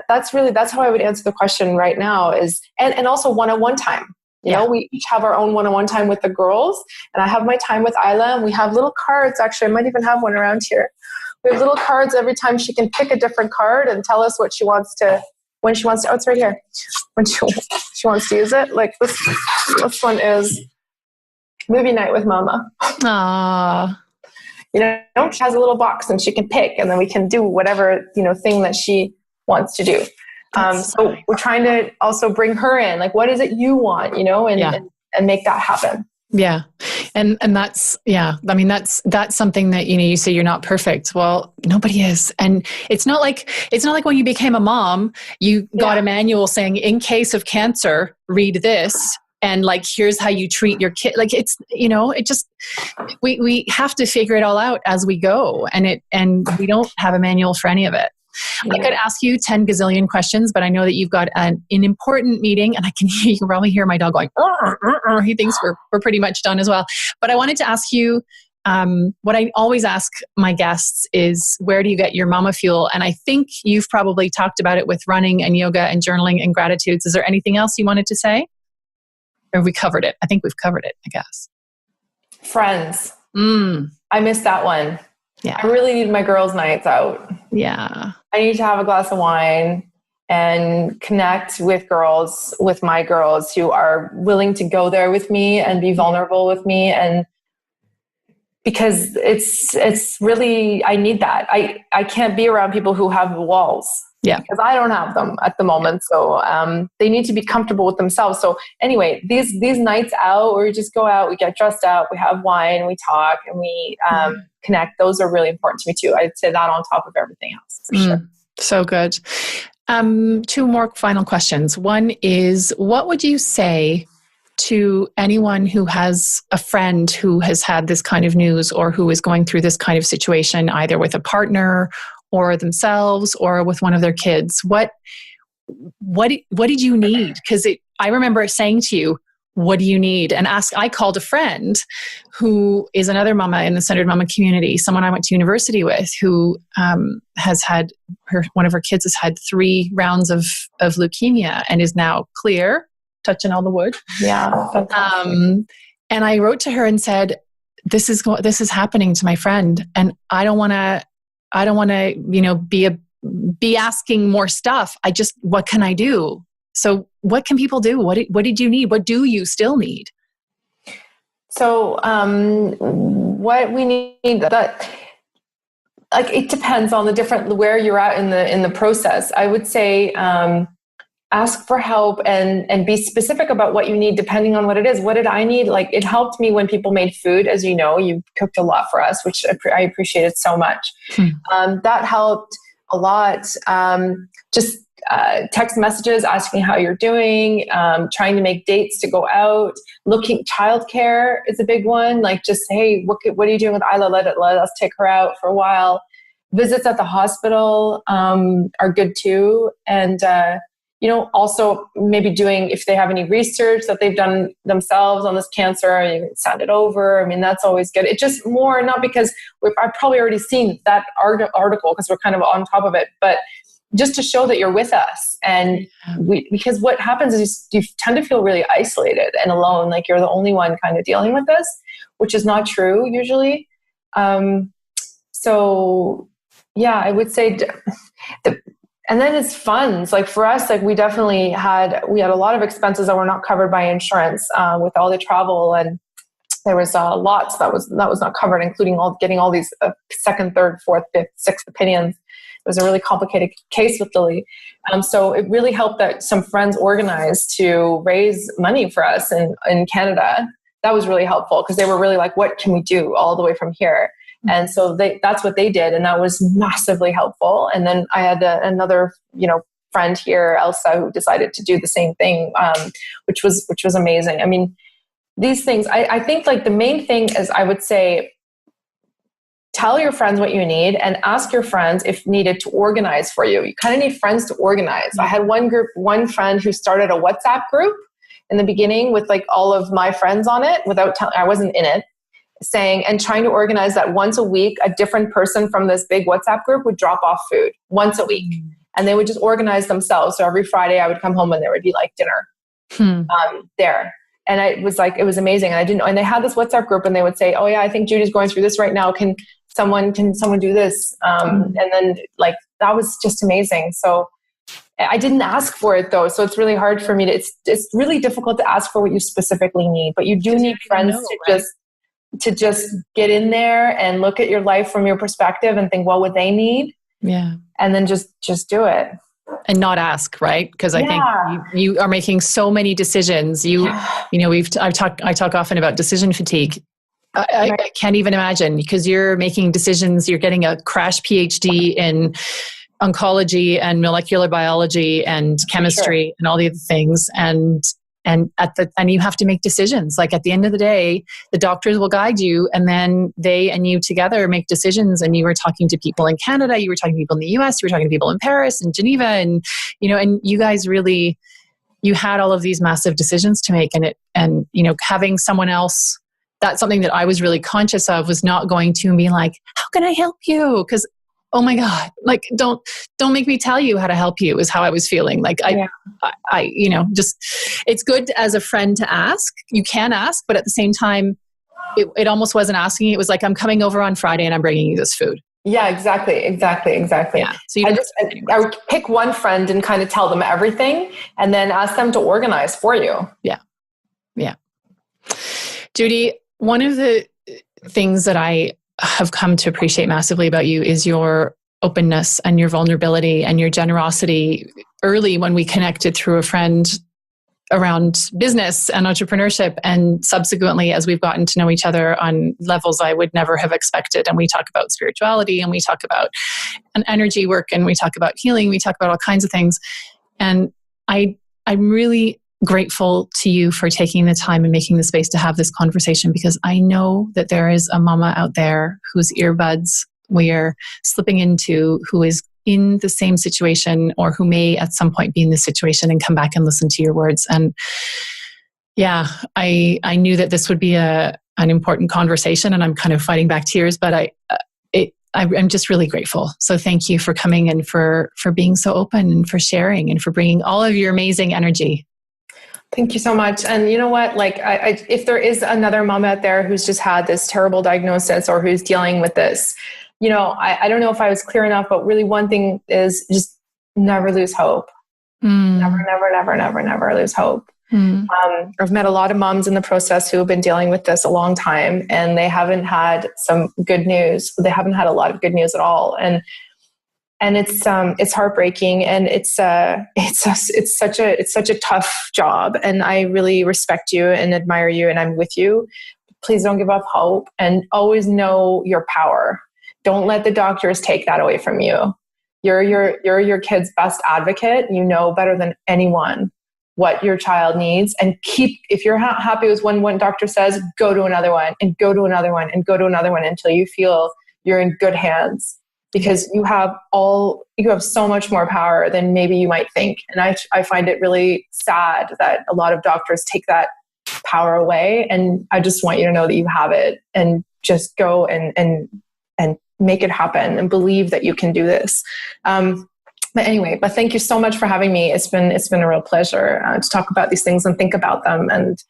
that's how I would answer the question right now is, and also one-on-one time. We each have our own one-on-one time with the girls, and I have my time with Isla, and we have little cards. Actually, I might even have one around here. We have little cards every time. She can pick a different card and tell us what she wants to, when she wants to, it's right here. When she wants to use it. Like this one is movie night with Mama. Aww. She has a little box and she can pick, and then we can do whatever, thing that she wants to do. So we're trying to also bring her in, like, what is it you want, and make that happen. Yeah. And that's, I mean, that's something that, you say you're not perfect. Well, nobody is. And it's not like when you became a mom, you got a manual saying, in case of cancer, read this. And like, here's how you treat your kid. Like it's, we have to figure it all out as we go. And we don't have a manual for any of it. I could ask you 10 gazillion questions, but I know that you've got an important meeting, and you can probably hear my dog going, he thinks we're pretty much done as well. But I wanted to ask you, what I always ask my guests is, where do you get your mama fuel? And I think you've probably talked about it with running and yoga and journaling and gratitudes. Is there anything else you wanted to say? Or have we covered it? I think we've covered it, I guess. Friends. I missed that one. Yeah. I really need my girls' nights out. Yeah. I need to have a glass of wine and connect with my girls who are willing to go there with me and be vulnerable with me. And because it's really, I need that. I can't be around people who have walls. Yeah. Because I don't have them at the moment. So they need to be comfortable with themselves. So anyway, these nights out where we just go out, we get dressed up, we have wine, we talk, and we connect. Those are really important to me too. I'd say that on top of everything else, for sure. So good. 2 more final questions. One is, what would you say to anyone who has a friend who has had this kind of news, or who is going through this kind of situation, either with a partner or themselves or with one of their kids? What did you need? Because I remember saying to you, what do you need? And I called a friend who is another mama in the Centered Mama community, someone I went to university with, who has had one of her kids has had 3 rounds of leukemia and is now clear, touching all the wood. Yeah. And I wrote to her and said, this is happening to my friend, and I don't want to, be asking more stuff. What can I do? So what can people do? What did you need? What do you still need? So, what we need, that, like, it depends on where you're at in the process. I would say, ask for help and be specific about what you need, depending on what it is. What did I need? Like, it helped me when people made food. As you know, you cooked a lot for us, which I appreciated so much. That helped a lot. Just text messages asking how you're doing, trying to make dates to go out, childcare is a big one. Like just, hey, what are you doing with Isla? Let us take her out for a while. Visits at the hospital are good too. And, also maybe doing, if they have any research that they've done themselves on this cancer, you can send it over. I mean, that's always good. It's just more, not because I've probably already seen that article because we're kind of on top of it, but just to show that you're with us. And because what happens is you tend to feel really isolated and alone, like you're the only one kind of dealing with this, which is not true usually. So yeah, I would say and then it's funds. Like for us, like we had a lot of expenses that were not covered by insurance with all the travel, and there was lots that was not covered, including getting all these second, third, fourth, fifth, sixth opinions. It was a really complicated case with Lily. So it really helped that some friends organized to raise money for us in Canada. That was really helpful because they were really like, what can we do all the way from here? And so that's what they did. And that was massively helpful. And then I had another, friend here, Elsa, who decided to do the same thing, which was amazing. I mean, these things, I think like the main thing is, I would say, tell your friends what you need and ask your friends if needed to organize for you. You kind of need friends to organize. I had one friend who started a WhatsApp group in the beginning with like all of my friends on it I wasn't in it, and trying to organize that once a week, a different person from this big WhatsApp group would drop off food once a week. And they would just organize themselves. So every Friday I would come home and there would be like dinner there. And it was amazing. And I didn't know, and they had this WhatsApp group and they would say, oh yeah, I think Judy's going through this right now. Can someone do this? And then like, that was just amazing. So I didn't ask for it though. So it's really hard for me it's really difficult to ask for what you specifically need, but you do need friends to just get in there and look at your life from your perspective and think, what would they need? Yeah. And then just do it. And not ask, right? Because I think you are making so many decisions. I talk often about decision fatigue. I can't even imagine, because you're making decisions. You're getting a crash PhD in oncology and molecular biology and chemistry and all the other things. And you have to make decisions. Like at the end of the day, the doctors will guide you, and then they and you together make decisions. And you were talking to people in Canada, you were talking to people in the US, you were talking to people in Paris and Geneva, and and you guys really, you had all of these massive decisions to make. And having someone else, that's something that I was really conscious of, was not going to be like, how can I help you? Because oh my God, like, don't make me tell you how to help you, is how I was feeling. Like just, it's good as a friend to ask. You can ask, but at the same time, it almost wasn't asking. It was like, I'm coming over on Friday and I'm bringing you this food. Yeah, exactly. Yeah. So I would pick one friend and kind of tell them everything and then ask them to organize for you. Yeah. Yeah. Judy, one of the things that I have come to appreciate massively about you is your openness and your vulnerability and your generosity. Early, when we connected through a friend around business and entrepreneurship, and subsequently as we've gotten to know each other on levels I would never have expected, and we talk about spirituality, and we talk about an energy work, and we talk about healing, we talk about all kinds of things. And I'm really grateful to you for taking the time and making the space to have this conversation, because I know that there is a mama out there whose earbuds we're slipping into, who is in the same situation, or who may at some point be in this situation and come back and listen to your words. And yeah, I knew that this would be an important conversation, and I'm kind of fighting back tears, but I'm just really grateful. So thank you for coming and for being so open and for sharing and for bringing all of your amazing energy. Thank you so much. And you know what, like if there is another mom out there who's just had this terrible diagnosis or who's dealing with this, I don't know if I was clear enough, but really one thing is just never lose hope. Never lose hope. I've met a lot of moms in the process who have been dealing with this a long time, and they haven't had some good news. They haven't had a lot of good news at all. And it's heartbreaking, and it's such a tough job. And I really respect you and admire you, and I'm with you. Please don't give up hope, and always know your power. Don't let the doctors take that away from you. You're your kid's best advocate. You know better than anyone what your child needs, and if you're not happy with one doctor says, go to another one and go to another one and go to another one until you feel you're in good hands, because you have so much more power than maybe you might think. And I find it really sad that a lot of doctors take that power away. And I just want you to know that you have it, and just go and make it happen and believe that you can do this. But thank you so much for having me. It's been a real pleasure to talk about these things and think about them and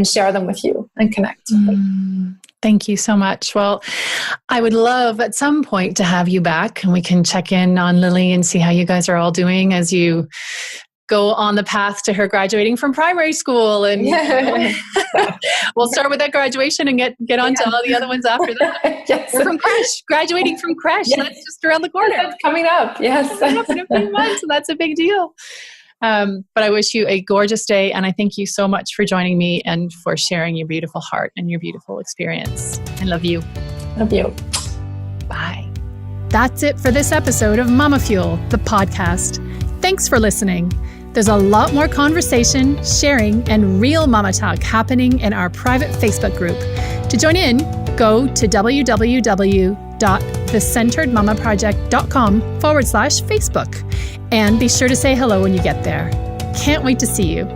share them with you and connect. Thank you so much. Well, I would love at some point to have you back, and we can check in on Lily and see how you guys are all doing as you go on the path to her graduating from primary school. And we'll start with that graduation and get on to all the other ones after that. Yes. Or from creche, graduating from creche. Yes. That's just around the corner. That's coming up. Yes. Coming up in a few months, and that's a big deal. But I wish you a gorgeous day, and I thank you so much for joining me and for sharing your beautiful heart and your beautiful experience. I love you. Love you. Bye. That's it for this episode of MamaFuel, the podcast. Thanks for listening. There's a lot more conversation, sharing, and real mama talk happening in our private Facebook group. To join in, go to www.thecenteredmamaproject.com/Facebook and be sure to say hello when you get there. Can't wait to see you.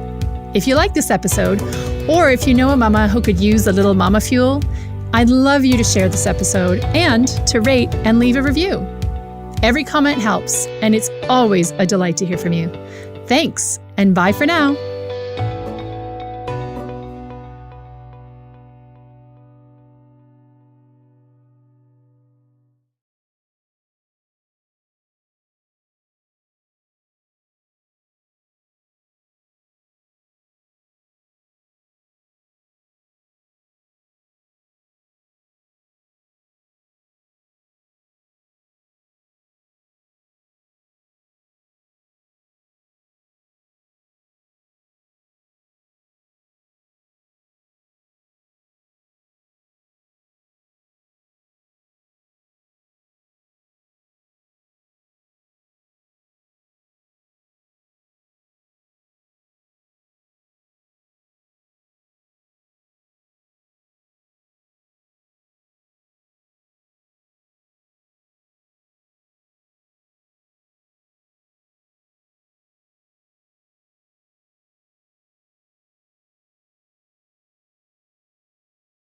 If you like this episode, or if you know a mama who could use a little mama fuel, I'd love you to share this episode and to rate and leave a review. Every comment helps, and it's always a delight to hear from you. Thanks, and bye for now.